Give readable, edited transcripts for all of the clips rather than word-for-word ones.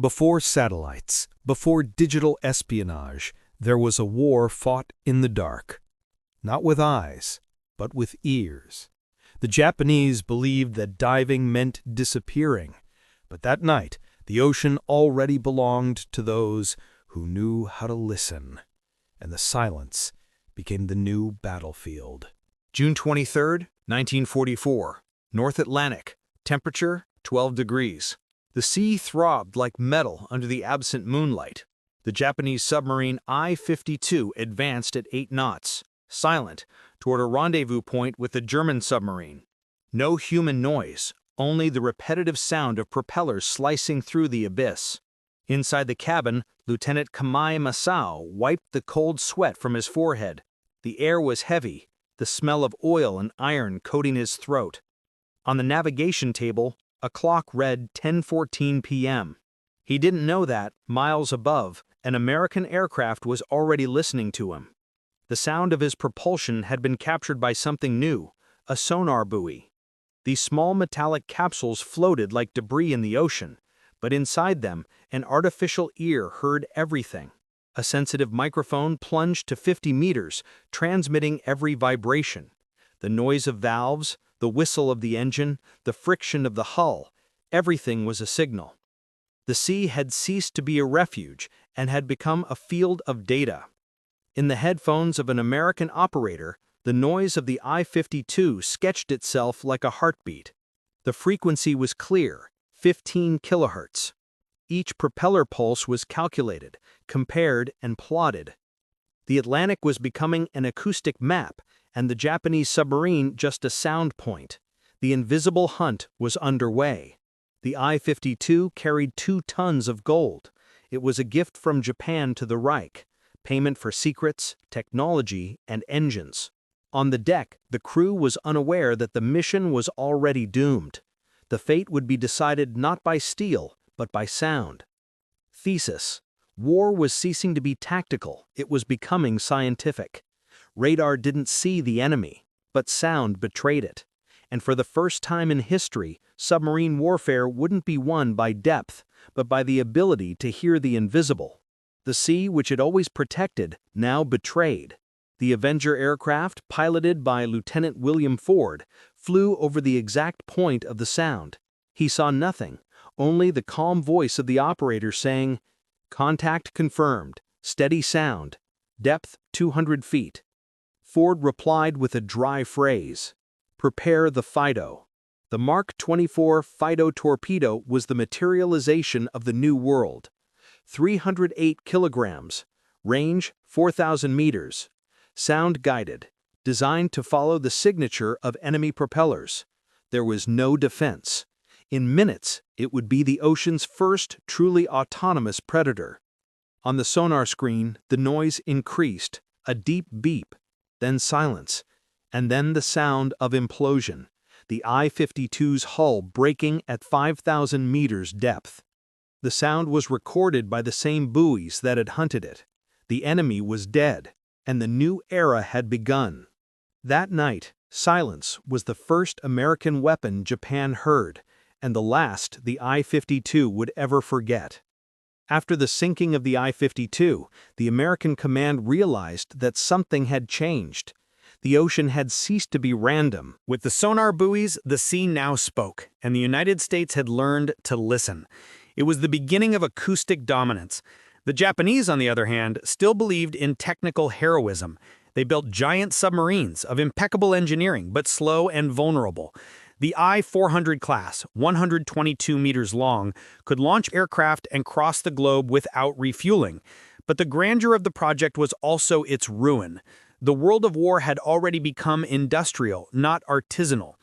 Before satellites, before digital espionage, there was a war fought in the dark. Not with eyes, but with ears. The Japanese believed that diving meant disappearing, but that night the ocean already belonged to those who knew how to listen, and the silence became the new battlefield. June 23, 1944, North Atlantic, temperature 12 degrees. The sea throbbed like metal under the absent moonlight. The Japanese submarine I-52 advanced at 8 knots, silent, toward a rendezvous point with the German submarine. No human noise, only the repetitive sound of propellers slicing through the abyss. Inside the cabin, Lieutenant Kamai Masao wiped the cold sweat from his forehead. The air was heavy, the smell of oil and iron coating his throat. On the navigation table, a clock read 10:14 p.m. He didn't know that, miles above, an American aircraft was already listening to him. The sound of his propulsion had been captured by something new, a sonar buoy. These small metallic capsules floated like debris in the ocean, but inside them, an artificial ear heard everything. A sensitive microphone plunged to 50 meters, transmitting every vibration. The noise of valves, the whistle of the engine, the friction of the hull, everything was a signal. The sea had ceased to be a refuge and had become a field of data. In the headphones of an American operator, the noise of the I-52 sketched itself like a heartbeat. The frequency was clear, 15 kilohertz. Each propeller pulse was calculated, compared, and plotted. The Atlantic was becoming an acoustic map, and the Japanese submarine just a sound point. The invisible hunt was underway. The I-52 carried 2 tons of gold. It was a gift from Japan to the Reich, payment for secrets, technology, and engines. On the deck, the crew was unaware that the mission was already doomed. The fate would be decided not by steel, but by sound. Thesis: war was ceasing to be tactical, it was becoming scientific. Radar didn't see the enemy, but sound betrayed it. And for the first time in history, submarine warfare wouldn't be won by depth, but by the ability to hear the invisible. The sea, which it always protected, now betrayed. The Avenger aircraft, piloted by Lieutenant William Ford, flew over the exact point of the sound. He saw nothing, only the calm voice of the operator saying, "Contact confirmed, steady sound, depth 200 feet. Ford replied with a dry phrase, "Prepare the Fido." The Mark 24 Fido torpedo was the materialization of the new world. 308 kilograms, range 4,000 meters, sound-guided, designed to follow the signature of enemy propellers. There was no defense. In minutes, it would be the ocean's first truly autonomous predator. On the sonar screen, the noise increased, a deep beep, then silence, and then the sound of implosion, the I-52's hull breaking at 5,000 meters depth. The sound was recorded by the same buoys that had hunted it. The enemy was dead, and the new era had begun. That night, silence was the first American weapon Japan heard, and the last the I-52 would ever forget. After the sinking of the I-52, the American command realized that something had changed. The ocean had ceased to be random. With the sonar buoys, the sea now spoke, and the United States had learned to listen. It was the beginning of acoustic dominance. The Japanese, on the other hand, still believed in technical heroism. They built giant submarines of impeccable engineering, but slow and vulnerable. The I-400 class, 122 meters long, could launch aircraft and cross the globe without refueling. But the grandeur of the project was also its ruin. The world of war had already become industrial, not artisanal.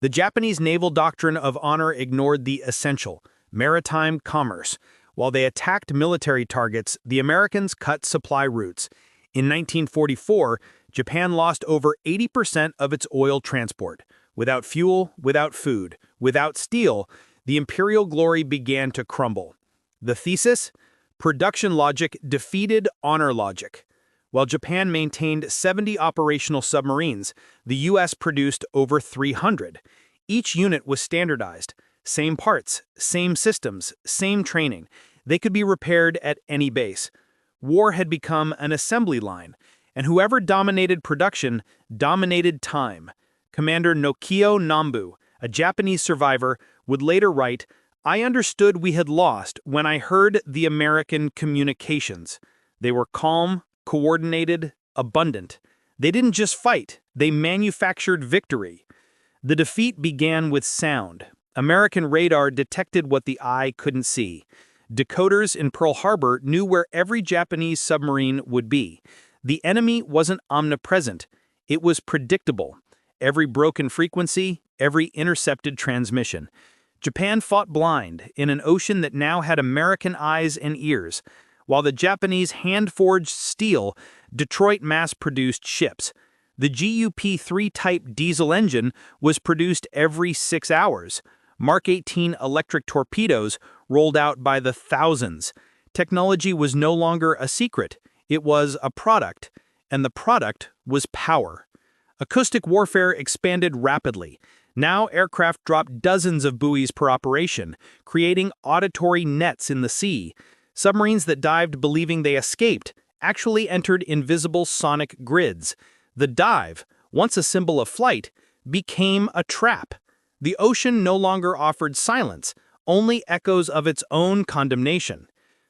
The Japanese naval doctrine of honor ignored the essential, maritime commerce. While they attacked military targets, the Americans cut supply routes. In 1944, Japan lost over 80% of its oil transport. Without fuel, without food, without steel, the Imperial glory began to crumble. The thesis? Production logic defeated honor logic. While Japan maintained 70 operational submarines, the U.S. produced over 300. Each unit was standardized. Same parts, same systems, same training. They could be repaired at any base. War had become an assembly line, and whoever dominated production dominated time. Commander Nokio Nambu, a Japanese survivor, would later write, "I understood we had lost when I heard the American communications. They were calm, coordinated, abundant. They didn't just fight, they manufactured victory." The defeat began with sound. American radar detected what the eye couldn't see. Decoders in Pearl Harbor knew where every Japanese submarine would be. The enemy wasn't omnipresent. It was predictable. Every broken frequency, every intercepted transmission. Japan fought blind in an ocean that now had American eyes and ears. While the Japanese hand-forged steel, Detroit mass-produced ships. The GUP-3 type diesel engine was produced every 6 hours. Mark 18 electric torpedoes rolled out by the thousands. Technology was no longer a secret. It was a product, and the product was power. Acoustic warfare expanded rapidly. Now aircraft dropped dozens of buoys per operation, creating auditory nets in the sea. Submarines that dived believing they escaped actually entered invisible sonic grids. The dive, once a symbol of flight, became a trap. The ocean no longer offered silence, only echoes of its own condemnation.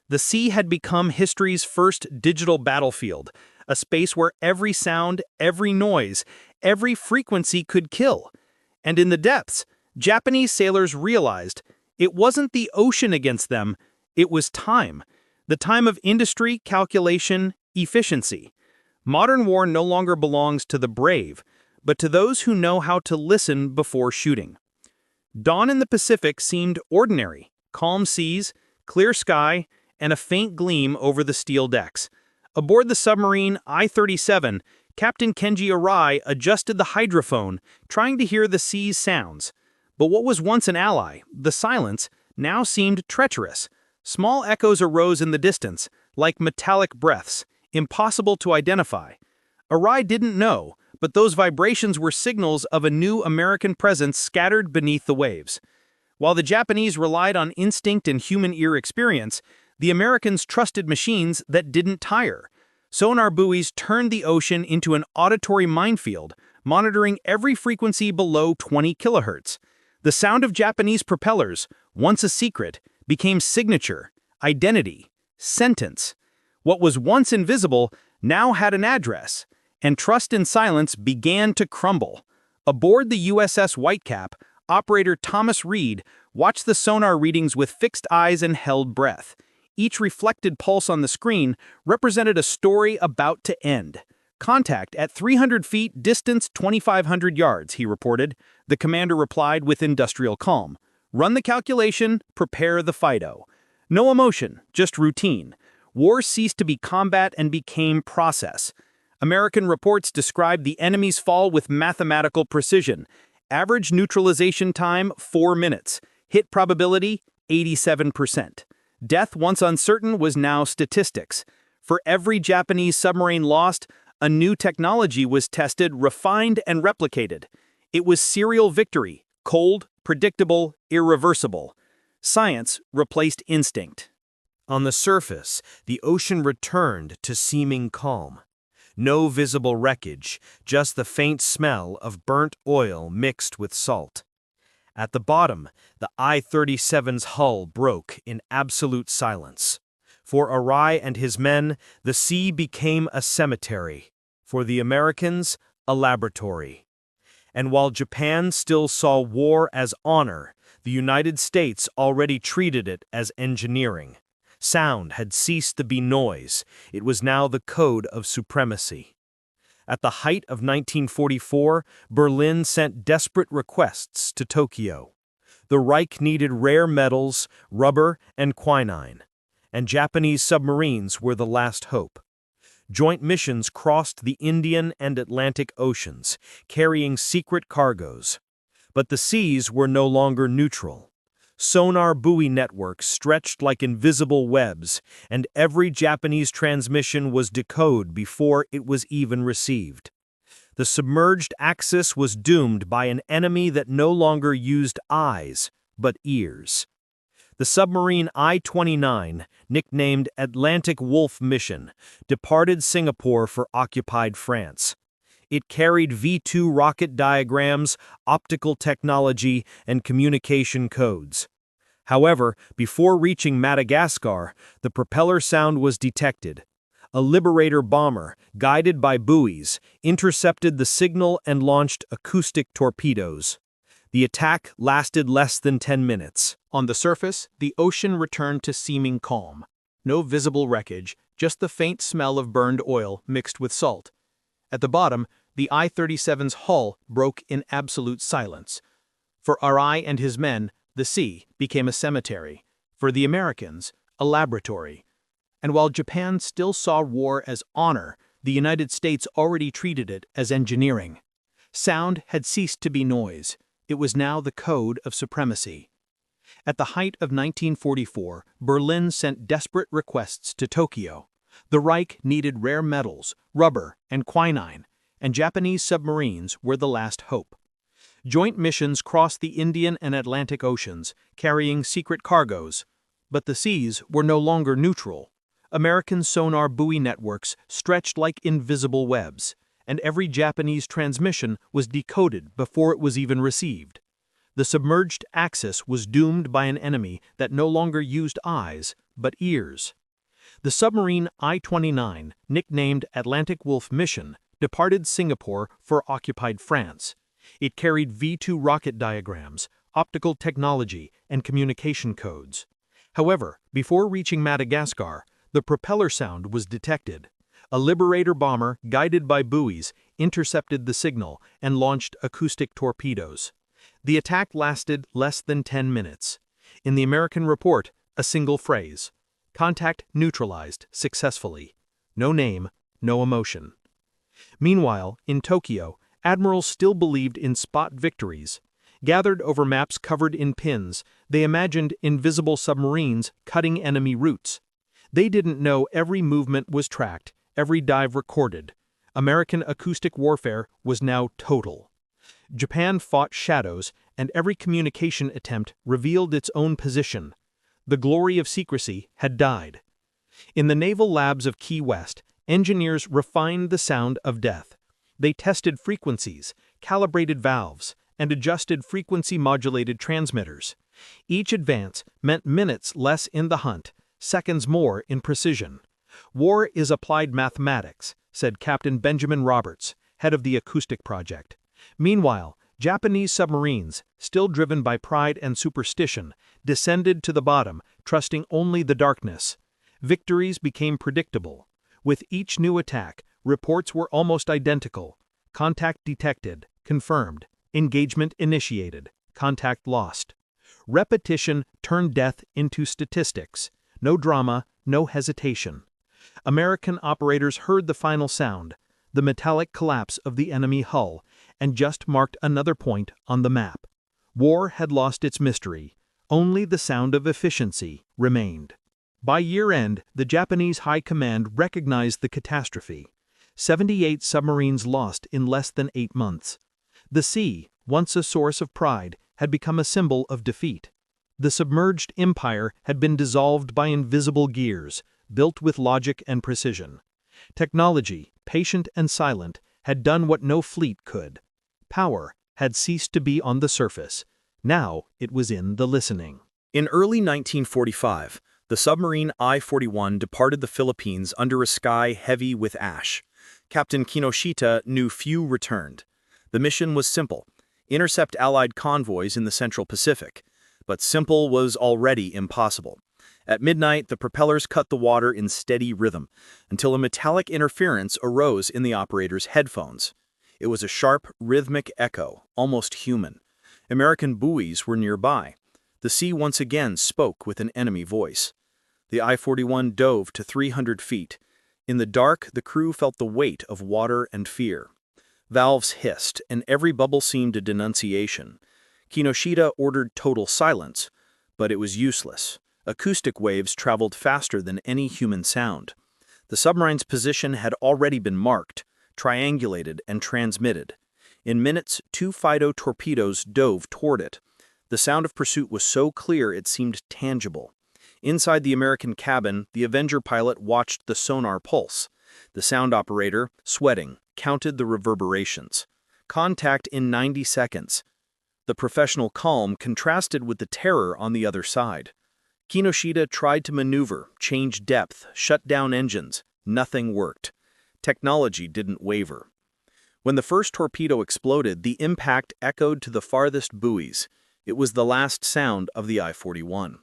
The sea had become history's first digital battlefield, a space where every sound, every noise, every frequency could kill. And in the depths, Japanese sailors realized it wasn't the ocean against them, it was time. The time of industry, calculation, efficiency. Modern war no longer belongs to the brave, but to those who know how to listen before shooting. Dawn in the Pacific seemed ordinary. Calm seas, clear sky, and a faint gleam over the steel decks. Aboard the submarine I-37, Captain Kenji Arai adjusted the hydrophone, trying to hear the sea's sounds. But what was once an ally, the silence, now seemed treacherous. Small echoes arose in the distance, like metallic breaths, impossible to identify. Arai didn't know, but those vibrations were signals of a new American presence scattered beneath the waves. While the Japanese relied on instinct and human ear experience, the Americans trusted machines that didn't tire. Sonar buoys turned the ocean into an auditory minefield, monitoring every frequency below 20 kilohertz. The sound of Japanese propellers, once a secret, became signature, identity, sentence. What was once invisible now had an address, and trust in silence began to crumble. Aboard the USS Whitecap, operator Thomas Reed watched the sonar readings with fixed eyes and held breath. Each reflected pulse on the screen represented a story about to end. "Contact at 300 feet, distance 2,500 yards, he reported. The commander replied with industrial calm. "Run the calculation, prepare the Fido." No emotion, just routine. War ceased to be combat and became process. American reports described the enemy's fall with mathematical precision. Average neutralization time, 4 minutes. Hit probability, 87%. Death, once uncertain, was now statistics. For every Japanese submarine lost, a new technology was tested, refined, and replicated. It was serial victory, cold, predictable, irreversible. Science replaced instinct. On the surface, the ocean returned to seeming calm. No visible wreckage, just the faint smell of burnt oil mixed with salt. At the bottom, the I-37's hull broke in absolute silence. For Arai and his men, the sea became a cemetery. For the Americans, a laboratory. And while Japan still saw war as honor, the United States already treated it as engineering. Sound had ceased to be noise. It was now the code of supremacy. At the height of 1944, Berlin sent desperate requests to Tokyo. The Reich needed rare metals, rubber, and quinine, and Japanese submarines were the last hope. Joint missions crossed the Indian and Atlantic Oceans, carrying secret cargoes. But the seas were no longer neutral. Sonar buoy networks stretched like invisible webs, and every Japanese transmission was decoded before it was even received. The submerged Axis was doomed by an enemy that no longer used eyes, but ears. The submarine I-29, nicknamed Atlantic Wolf Mission, departed Singapore for occupied France. It carried V-2 rocket diagrams, optical technology, and communication codes. However, before reaching Madagascar, the propeller sound was detected. A Liberator bomber, guided by buoys, intercepted the signal and launched acoustic torpedoes. The attack lasted less than 10 minutes. On the surface, the ocean returned to seeming calm. No visible wreckage, just the faint smell of burned oil mixed with salt. At the bottom, the I-37's hull broke in absolute silence. For Arai and his men, the sea became a cemetery. For the Americans, a laboratory. And while Japan still saw war as honor, the United States already treated it as engineering. Sound had ceased to be noise. It was now the code of supremacy. At the height of 1944, Berlin sent desperate requests to Tokyo. The Reich needed rare metals, rubber, and quinine, and Japanese submarines were the last hope. Joint missions crossed the Indian and Atlantic Oceans, carrying secret cargoes. But the seas were no longer neutral. American sonar buoy networks stretched like invisible webs, and every Japanese transmission was decoded before it was even received. The submerged axis was doomed by an enemy that no longer used eyes, but ears. The submarine I-29, nicknamed Atlantic Wolf Mission, departed Singapore for occupied France. It carried V-2 rocket diagrams, optical technology, and communication codes. However, before reaching Madagascar, the propeller sound was detected. A Liberator bomber, guided by buoys, intercepted the signal and launched acoustic torpedoes. The attack lasted less than 10 minutes. In the American report, a single phrase: "Contact neutralized successfully." No name, no emotion. Meanwhile, in Tokyo, admirals still believed in spot victories. Gathered over maps covered in pins, they imagined invisible submarines cutting enemy routes. They didn't know every movement was tracked, every dive recorded. American acoustic warfare was now total. Japan fought shadows, and every communication attempt revealed its own position. The glory of secrecy had died. In the naval labs of Key West, engineers refined the sound of death. They tested frequencies, calibrated valves, and adjusted frequency-modulated transmitters. Each advance meant minutes less in the hunt, seconds more in precision. "War is applied mathematics," said Captain Benjamin Roberts, head of the acoustic project. Meanwhile, Japanese submarines, still driven by pride and superstition, descended to the bottom, trusting only the darkness. Victories became predictable. With each new attack, reports were almost identical. Contact detected, confirmed. Engagement initiated, contact lost. Repetition turned death into statistics. No drama, no hesitation. American operators heard the final sound, the metallic collapse of the enemy hull, and just marked another point on the map. War had lost its mystery. Only the sound of efficiency remained. By year-end, the Japanese High Command recognized the catastrophe. 78 submarines lost in less than 8 months. The sea, once a source of pride, had become a symbol of defeat. The submerged empire had been dissolved by invisible gears, built with logic and precision. Technology, patient and silent, had done what no fleet could. Power had ceased to be on the surface. Now it was in the listening. In early 1945, the submarine I-41 departed the Philippines under a sky heavy with ash. Captain Kinoshita knew few returned. The mission was simple: intercept Allied convoys in the Central Pacific. But simple was already impossible. At midnight, the propellers cut the water in steady rhythm, until a metallic interference arose in the operator's headphones. It was a sharp, rhythmic echo, almost human. American buoys were nearby. The sea once again spoke with an enemy voice. The I-41 dove to 300 feet. In the dark, the crew felt the weight of water and fear. Valves hissed, and every bubble seemed a denunciation. Kinoshita ordered total silence, but it was useless. Acoustic waves traveled faster than any human sound. The submarine's position had already been marked, triangulated, and transmitted. In minutes, 2 Fido torpedoes dove toward it. The sound of pursuit was so clear it seemed tangible. Inside the American cabin, the Avenger pilot watched the sonar pulse. The sound operator, sweating, counted the reverberations. Contact in 90 seconds. The professional calm contrasted with the terror on the other side. Kinoshita tried to maneuver, change depth, shut down engines. Nothing worked. Technology didn't waver. When the first torpedo exploded, the impact echoed to the farthest buoys. It was the last sound of the I-41.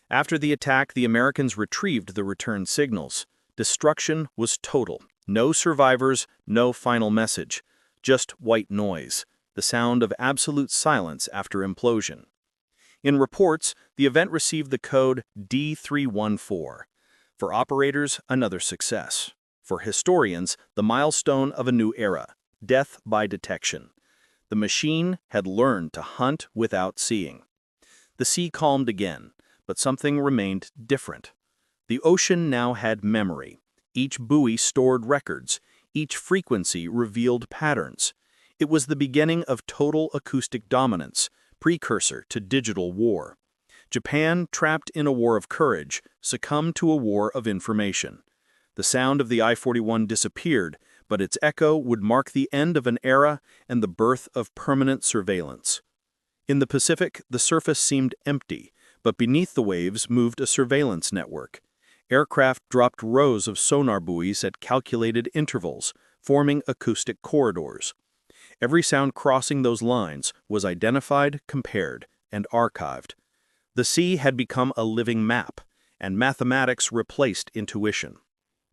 After the attack, the Americans retrieved the return signals. Destruction was total. No survivors, no final message. Just white noise, the sound of absolute silence after implosion. In reports, the event received the code D314. For operators, another success. For historians, the milestone of a new era, death by detection. The machine had learned to hunt without seeing. The sea calmed again, but something remained different. The ocean now had memory. Each buoy stored records. Each frequency revealed patterns. It was the beginning of total acoustic dominance, precursor to digital war. Japan, trapped in a war of courage, succumbed to a war of information. The sound of the I-41 disappeared, but its echo would mark the end of an era and the birth of permanent surveillance. In the Pacific, the surface seemed empty, but beneath the waves moved a surveillance network. Aircraft dropped rows of sonar buoys at calculated intervals, forming acoustic corridors. Every sound crossing those lines was identified, compared, and archived. The sea had become a living map, and mathematics replaced intuition.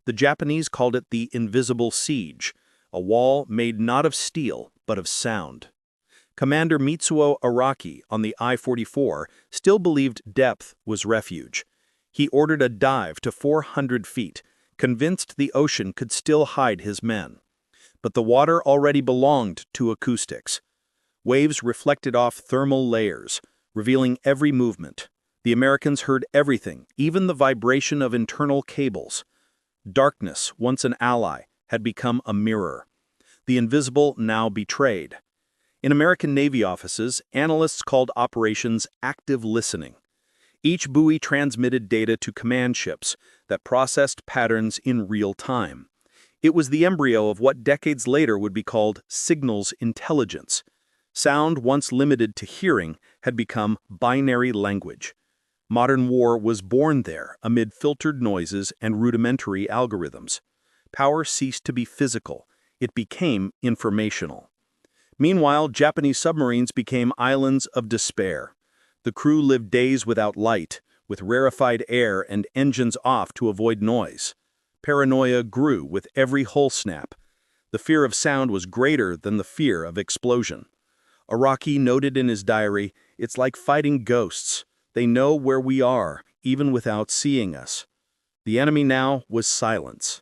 The Japanese called it the invisible siege, a wall made not of steel, but of sound. Commander Mitsuo Araki on the I-44 still believed depth was refuge. He ordered a dive to 400 feet, convinced the ocean could still hide his men. But the water already belonged to acoustics. Waves reflected off thermal layers, revealing every movement. The Americans heard everything, even the vibration of internal cables. Darkness, once an ally, had become a mirror. The invisible now betrayed. In American Navy offices, analysts called operations active listening. Each buoy transmitted data to command ships that processed patterns in real time. It was the embryo of what decades later would be called signals intelligence. Sound, once limited to hearing, had become binary language. Modern war was born there amid filtered noises and rudimentary algorithms. Power ceased to be physical. It became informational. Meanwhile, Japanese submarines became islands of despair. The crew lived days without light, with rarefied air and engines off to avoid noise. Paranoia grew with every hull snap. The fear of sound was greater than the fear of explosion. Araki noted in his diary, "It's like fighting ghosts. They know where we are, even without seeing us." The enemy now was silence.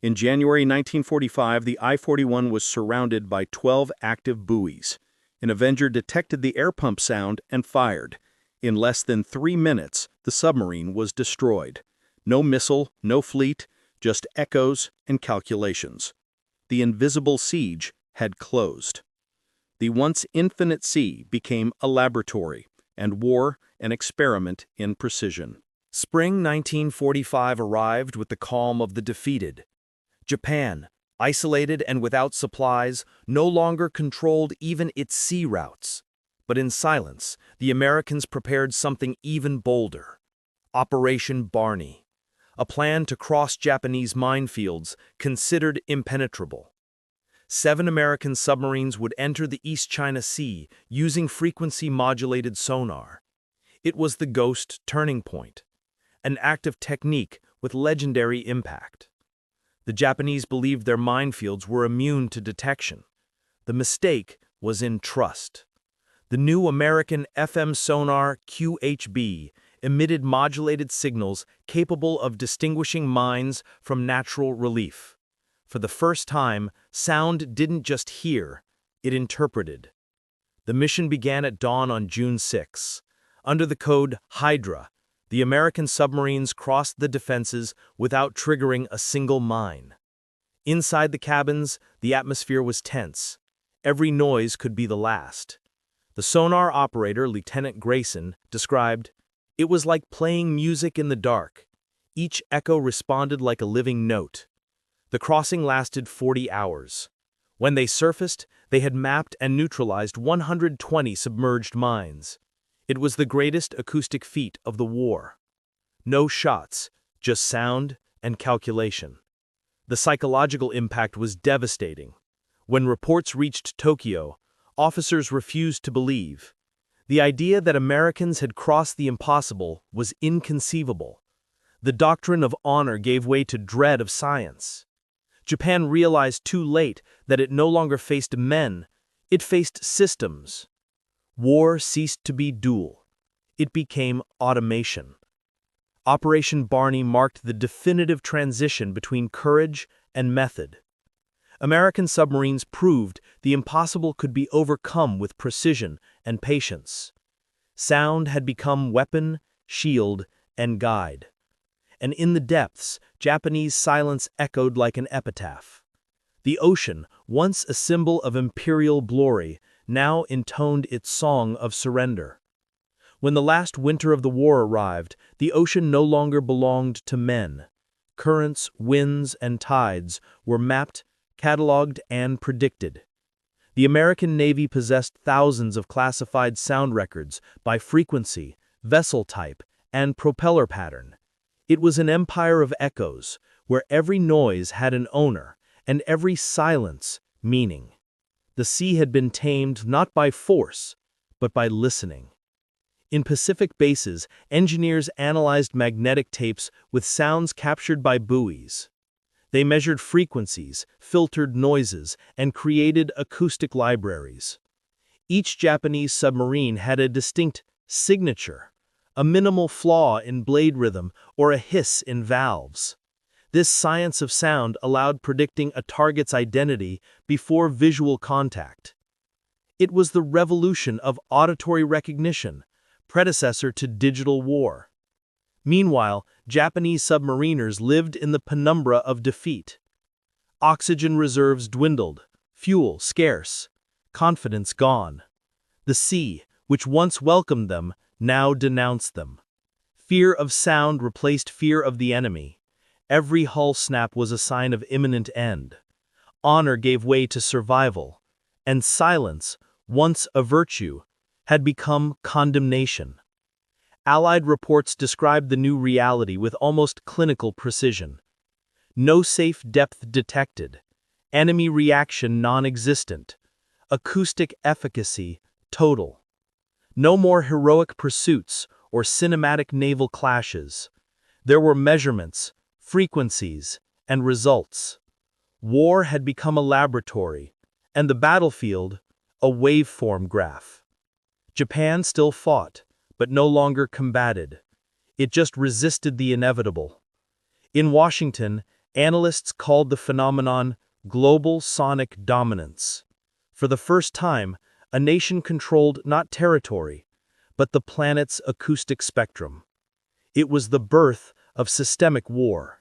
In January 1945, the I-41 was surrounded by 12 active buoys. An Avenger detected the air pump sound and fired. In less than 3 minutes, the submarine was destroyed. No missile, no fleet, just echoes and calculations. The invisible siege had closed. The once infinite sea became a laboratory, and war an experiment in precision. Spring 1945 arrived with the calm of the defeated. Japan, isolated and without supplies, no longer controlled even its sea routes. But in silence, the Americans prepared something even bolder. Operation Barney, a plan to cross Japanese minefields considered impenetrable. 7 American submarines would enter the East China Sea using frequency-modulated sonar. It was the Ghost turning point, an act of technique with legendary impact. The Japanese believed their minefields were immune to detection. The mistake was in trust. The new American FM sonar QHB emitted modulated signals capable of distinguishing mines from natural relief. For the first time, sound didn't just hear, it interpreted. The mission began at dawn on June 6. Under the code Hydra, the American submarines crossed the defenses without triggering a single mine. Inside the cabins, the atmosphere was tense. Every noise could be the last. The sonar operator, Lieutenant Grayson, described, "It was like playing music in the dark. Each echo responded like a living note." The crossing lasted 40 hours. When they surfaced, they had mapped and neutralized 120 submerged mines. It was the greatest acoustic feat of the war. No shots, just sound and calculation. The psychological impact was devastating. When reports reached Tokyo, officers refused to believe. The idea that Americans had crossed the impossible was inconceivable. The doctrine of honor gave way to dread of science. Japan realized too late that it no longer faced men, it faced systems. War ceased to be duel. It became automation. Operation Barney marked the definitive transition between courage and method. American submarines proved the impossible could be overcome with precision and patience. Sound had become weapon, shield, and guide. And in the depths, Japanese silence echoed like an epitaph. The ocean, once a symbol of imperial glory, now intoned its song of surrender. When the last winter of the war arrived, the ocean no longer belonged to men. Currents, winds, and tides were mapped, cataloged, and predicted. The American Navy possessed thousands of classified sound records by frequency, vessel type, and propeller pattern. It was an empire of echoes, where every noise had an owner, and every silence meaning. The sea had been tamed not by force, but by listening. In Pacific bases, engineers analyzed magnetic tapes with sounds captured by buoys. They measured frequencies, filtered noises, and created acoustic libraries. Each Japanese submarine had a distinct signature, a minimal flaw in blade rhythm or a hiss in valves. This science of sound allowed predicting a target's identity before visual contact. It was the revolution of auditory recognition, predecessor to digital war. Meanwhile, Japanese submariners lived in the penumbra of defeat. Oxygen reserves dwindled, fuel scarce, confidence gone. The sea, which once welcomed them, now denounced them. Fear of sound replaced fear of the enemy. Every hull snap was a sign of imminent end. Honor gave way to survival, and silence, once a virtue, had become condemnation. Allied reports described the new reality with almost clinical precision. No safe depth detected, enemy reaction non-existent, acoustic efficacy total. No more heroic pursuits or cinematic naval clashes. There were measurements, frequencies, and results. War had become a laboratory, and the battlefield, a waveform graph. Japan still fought, but no longer combated. It just resisted the inevitable. In Washington, analysts called the phenomenon global sonic dominance. For the first time, a nation controlled not territory, but the planet's acoustic spectrum. It was the birth of systemic war,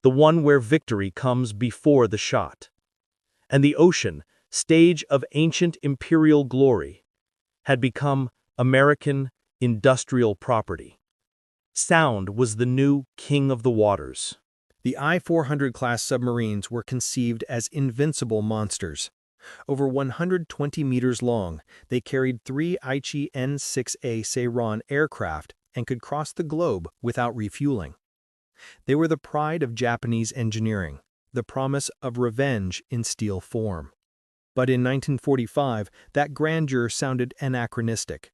the one where victory comes before the shot. And the ocean, stage of ancient imperial glory, had become American industrial property. Sound was the new king of the waters. The I-400 class submarines were conceived as invincible monsters. Over 120 meters long, they carried 3 Aichi N-6A Seiron aircraft and could cross the globe without refueling. They were the pride of Japanese engineering, the promise of revenge in steel form. But in 1945, that grandeur sounded anachronistic.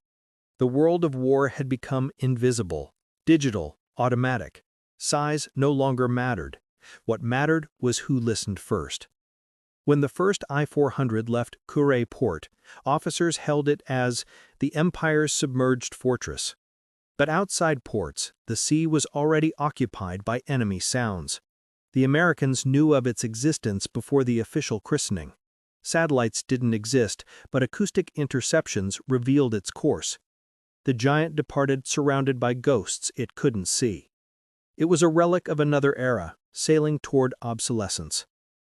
The world of war had become invisible, digital, automatic. Size no longer mattered. What mattered was who listened first. When the first I-400 left Kure port, officers held it as the Empire's submerged fortress. But outside ports, the sea was already occupied by enemy sounds. The Americans knew of its existence before the official christening. Satellites didn't exist, but acoustic interceptions revealed its course. The giant departed surrounded by ghosts it couldn't see. It was a relic of another era, sailing toward obsolescence.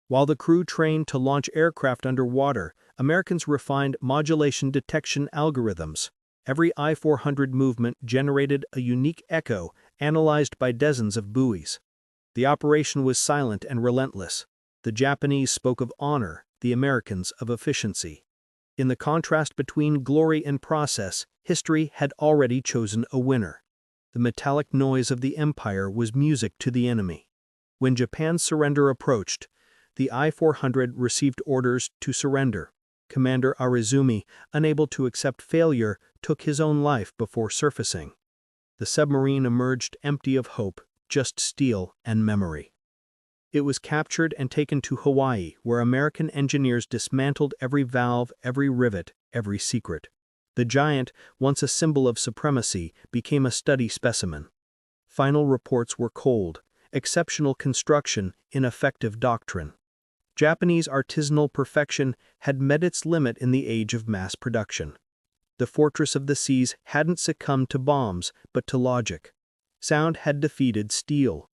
While the crew trained to launch aircraft underwater, Americans refined modulation detection algorithms. Every I-400 movement generated a unique echo analyzed by dozens of buoys. The operation was silent and relentless. The Japanese spoke of honor, the Americans of efficiency. In the contrast between glory and process, history had already chosen a winner. The metallic noise of the Empire was music to the enemy. When Japan's surrender approached, the I-400 received orders to surrender. Commander Arizumi, unable to accept failure, took his own life before surfacing. The submarine emerged empty of hope, just steel and memory. It was captured and taken to Hawaii, where American engineers dismantled every valve, every rivet, every secret. The giant, once a symbol of supremacy, became a study specimen. Final reports were cold: exceptional construction, ineffective doctrine. Japanese artisanal perfection had met its limit in the age of mass production. The fortress of the seas hadn't succumbed to bombs, but to logic. Sound had defeated steel.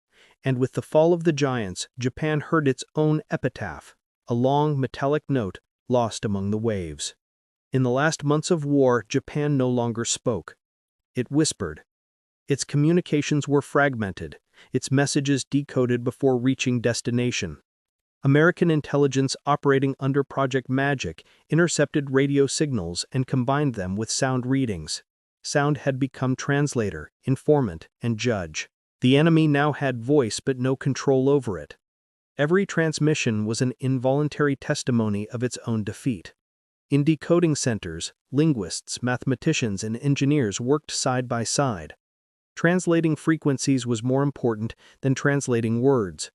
And with the fall of the giants, Japan heard its own epitaph, a long metallic note lost among the waves. In the last months of war, Japan no longer spoke. It whispered. Its communications were fragmented, its messages decoded before reaching destination. American intelligence operating under Project Magic intercepted radio signals and combined them with sound readings. Sound had become translator, informant, and judge. The enemy now had voice but no control over it. Every transmission was an involuntary testimony of its own defeat. In decoding centers, linguists, mathematicians, and engineers worked side by side. Translating frequencies was more important than translating words.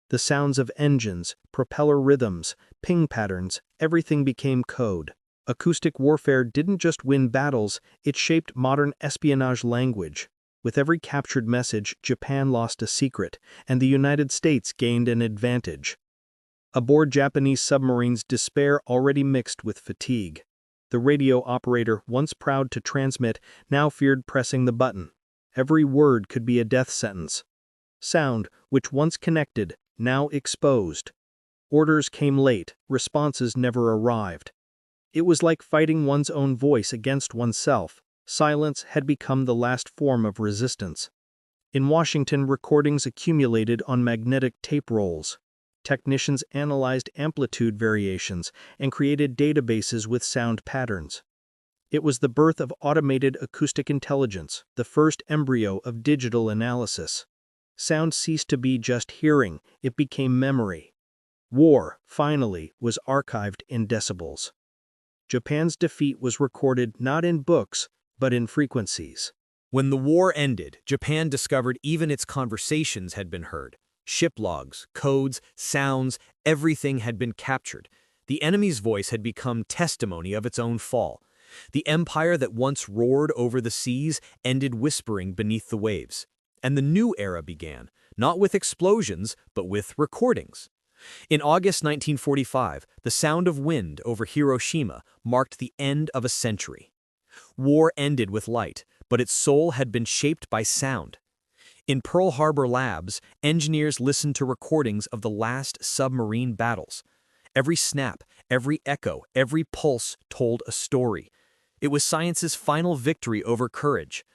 The sounds of engines, propeller rhythms, ping patterns, everything became code. Acoustic warfare didn't just win battles, it shaped modern espionage language. With every captured message, Japan lost a secret, and the United States gained an advantage. Aboard Japanese submarines, despair already mixed with fatigue. The radio operator, once proud to transmit, now feared pressing the button. Every word could be a death sentence. Sound, which once connected, now exposed. Orders came late, responses never arrived. It was like fighting one's own voice against oneself. Silence had become the last form of resistance. In Washington, recordings accumulated on magnetic tape rolls. Technicians analyzed amplitude variations and created databases with sound patterns. It was the birth of automated acoustic intelligence, the first embryo of digital analysis. Sound ceased to be just hearing, it became memory. War, finally, was archived in decibels. Japan's defeat was recorded not in books, but in frequencies. When the war ended, Japan discovered even its conversations had been heard. Ship logs, codes, sounds, everything had been captured. The enemy's voice had become testimony of its own fall. The empire that once roared over the seas ended whispering beneath the waves. And the new era began, not with explosions, but with recordings. In August 1945, the sound of wind over Hiroshima marked the end of a century. War ended with light, but its soul had been shaped by sound. In Pearl Harbor labs, engineers listened to recordings of the last submarine battles. Every snap, every echo, every pulse told a story. It was science's final victory over courage.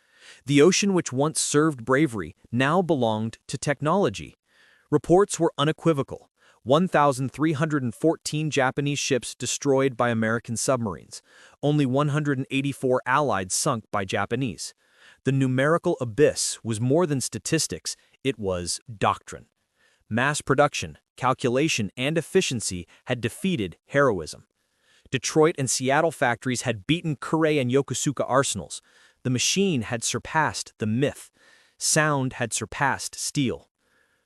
The ocean which once served bravery now belonged to technology. Reports were unequivocal. 1,314 Japanese ships destroyed by American submarines. Only 184 Allied sunk by Japanese. The numerical abyss was more than statistics, it was doctrine. Mass production, calculation, and efficiency had defeated heroism. Detroit and Seattle factories had beaten Kure and Yokosuka arsenals. The machine had surpassed the myth. Sound had surpassed steel.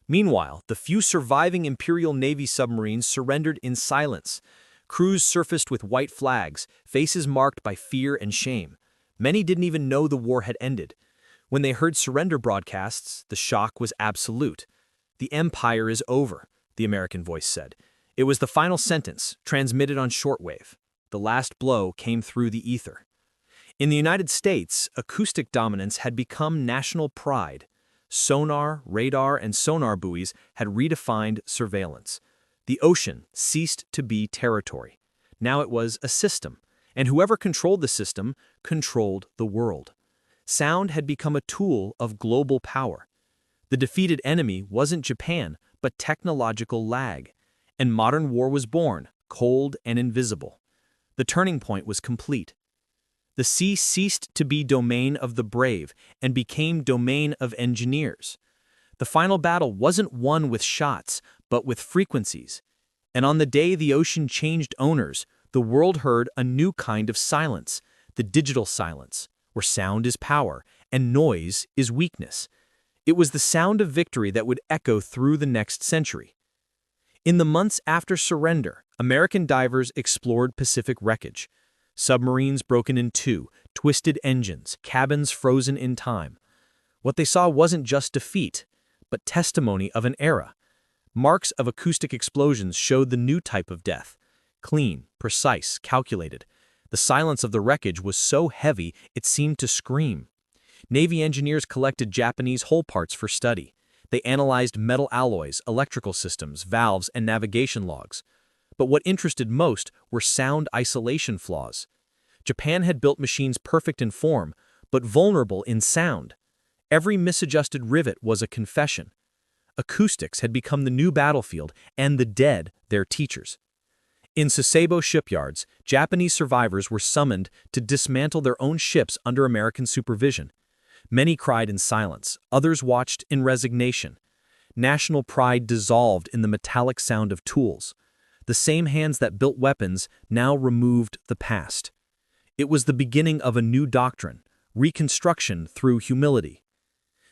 Meanwhile, the few surviving Imperial Navy submarines surrendered in silence. Crews surfaced with white flags, faces marked by fear and shame. Many didn't even know the war had ended. When they heard surrender broadcasts, the shock was absolute. "The empire is over," the American voice said. It was the final sentence, transmitted on shortwave. The last blow came through the ether. In the United States, acoustic dominance had become national pride. Sonar, radar, and sonar buoys had redefined surveillance. The ocean ceased to be territory. Now it was a system, and whoever controlled the system controlled the world. Sound had become a tool of global power. The defeated enemy wasn't Japan, but technological lag. And modern war was born, cold and invisible. The turning point was complete. The sea ceased to be domain of the brave and became domain of engineers. The final battle wasn't won with shots, but with frequencies. And on the day the ocean changed owners, the world heard a new kind of silence, the digital silence, where sound is power and noise is weakness. It was the sound of victory that would echo through the next century. In the months after surrender, American divers explored Pacific wreckage. Submarines broken in two, twisted engines, cabins frozen in time. What they saw wasn't just defeat, but testimony of an era. Marks of acoustic explosions showed the new type of death. Clean, precise, calculated. The silence of the wreckage was so heavy it seemed to scream. Navy engineers collected Japanese hull parts for study. They analyzed metal alloys, electrical systems, valves, and navigation logs. But what interested most were sound isolation flaws. Japan had built machines perfect in form, but vulnerable in sound. Every misadjusted rivet was a confession. Acoustics had become the new battlefield, and the dead their teachers. In Sasebo shipyards, Japanese survivors were summoned to dismantle their own ships under American supervision. Many cried in silence, others watched in resignation. National pride dissolved in the metallic sound of tools. The same hands that built weapons now removed the past. It was the beginning of a new doctrine, reconstruction through humility.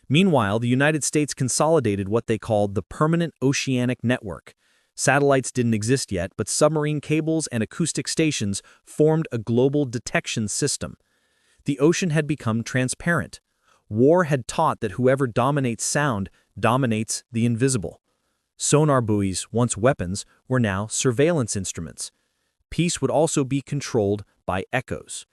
Meanwhile, the United States consolidated what they called the Permanent Oceanic Network. Satellites didn't exist yet, but submarine cables and acoustic stations formed a global detection system. The ocean had become transparent. War had taught that whoever dominates sound dominates the invisible. Sonar buoys, once weapons, were now surveillance instruments. Peace would also be controlled by echoes.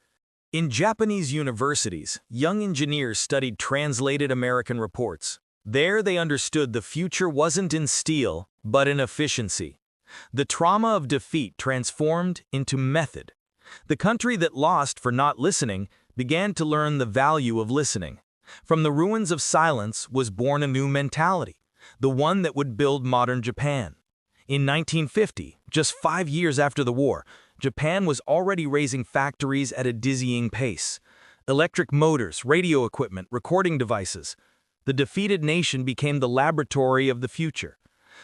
In Japanese universities, young engineers studied translated American reports. There they understood the future wasn't in steel, but in efficiency. The trauma of defeat transformed into method. The country that lost for not listening began to learn the value of listening. From the ruins of silence was born a new mentality, the one that would build modern Japan. In 1950, just 5 years after the war, Japan was already raising factories at a dizzying pace. Electric motors, radio equipment, recording devices. The defeated nation became the laboratory of the future.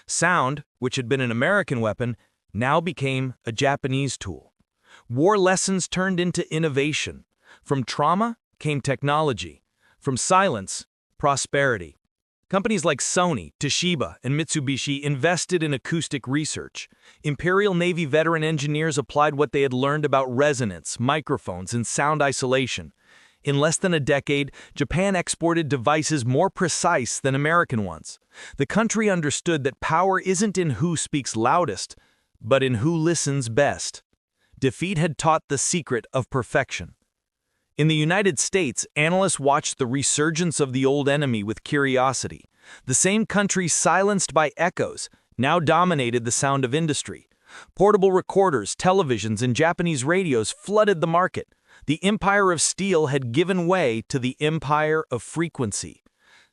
Sound, which had been an American weapon, now became a Japanese tool. War lessons turned into innovation. From trauma came technology. From silence, prosperity. Companies like Sony, Toshiba, and Mitsubishi invested in acoustic research. Imperial Navy veteran engineers applied what they had learned about resonance, microphones, and sound isolation. In less than a decade, Japan exported devices more precise than American ones. The country understood that power isn't in who speaks loudest, but in who listens best. Defeat had taught the secret of perfection. In the United States, analysts watched the resurgence of the old enemy with curiosity. The same country silenced by echoes now dominated the sound of industry. Portable recorders, televisions, and Japanese radios flooded the market. The empire of steel had given way to the empire of frequency.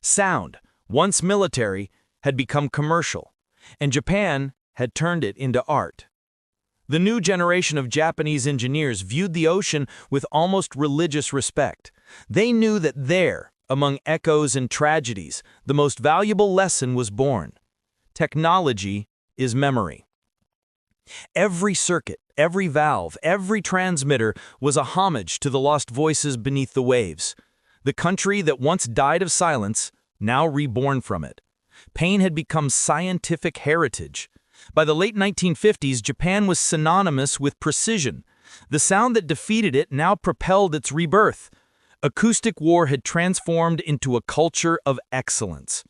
Sound, once military, had become commercial, and Japan had turned it into art. The new generation of Japanese engineers viewed the ocean with almost religious respect. They knew that there, among echoes and tragedies, the most valuable lesson was born. Technology is memory. Every circuit, every valve, every transmitter was a homage to the lost voices beneath the waves. The country that once died of silence, now reborn from it. Pain had become scientific heritage. By the late 1950s, Japan was synonymous with precision. The sound that defeated it now propelled its rebirth. Acoustic war had transformed into a culture of excellence.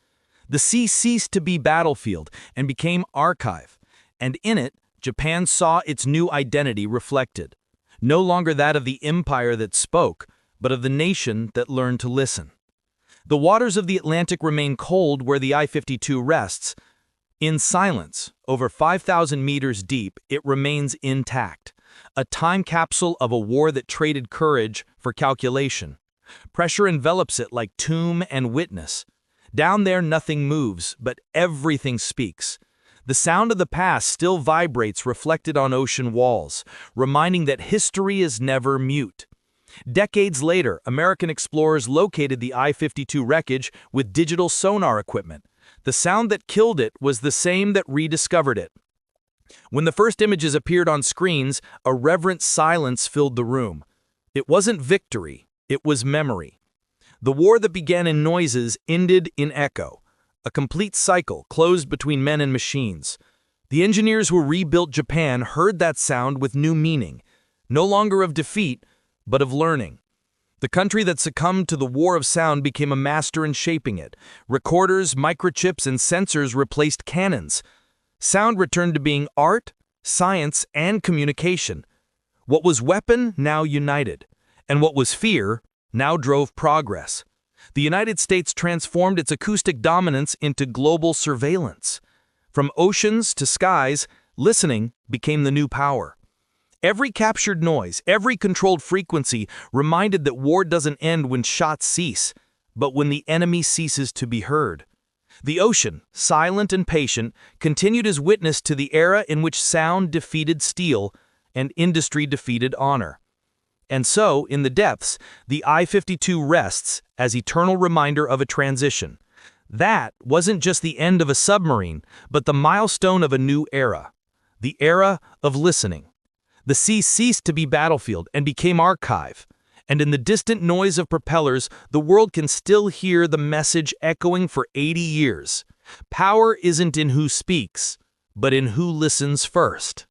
The sea ceased to be battlefield and became archive, and in it, Japan saw its new identity reflected. No longer that of the empire that spoke, but of the nation that learned to listen. The waters of the Atlantic remain cold where the I-52 rests. In silence, over 5,000 meters deep, it remains intact. a time capsule of a war that traded courage for calculation. Pressure envelops it like tomb and witness. Down there nothing moves, but everything speaks. The sound of the past still vibrates reflected on ocean walls, reminding that history is never mute. Decades later, American explorers located the I-52 wreckage with digital sonar equipment. The sound that killed it was the same that rediscovered it. When the first images appeared on screens, a reverent silence filled the room. It wasn't victory, it was memory. The war that began in noises ended in echo, a complete cycle closed between men and machines. The engineers who rebuilt Japan heard that sound with new meaning, no longer of defeat, but of learning. The country that succumbed to the war of sound became a master in shaping it. Recorders, microchips, and sensors replaced cannons. Sound returned to being art, science, and communication. What was weapon now united, and what was fear now drove progress. The United States transformed its acoustic dominance into global surveillance. From oceans to skies, listening became the new power. Every captured noise, every controlled frequency reminded that war doesn't end when shots cease, but when the enemy ceases to be heard. The ocean, silent and patient, continued as witness to the era in which sound defeated steel and industry defeated honor. And so, in the depths, the I-52 rests as eternal reminder of a transition. That wasn't just the end of a submarine, but the milestone of a new era. The era of listening. The sea ceased to be battlefield and became archive. And in the distant noise of propellers, the world can still hear the message echoing for 80 years. Power isn't in who speaks, but in who listens first.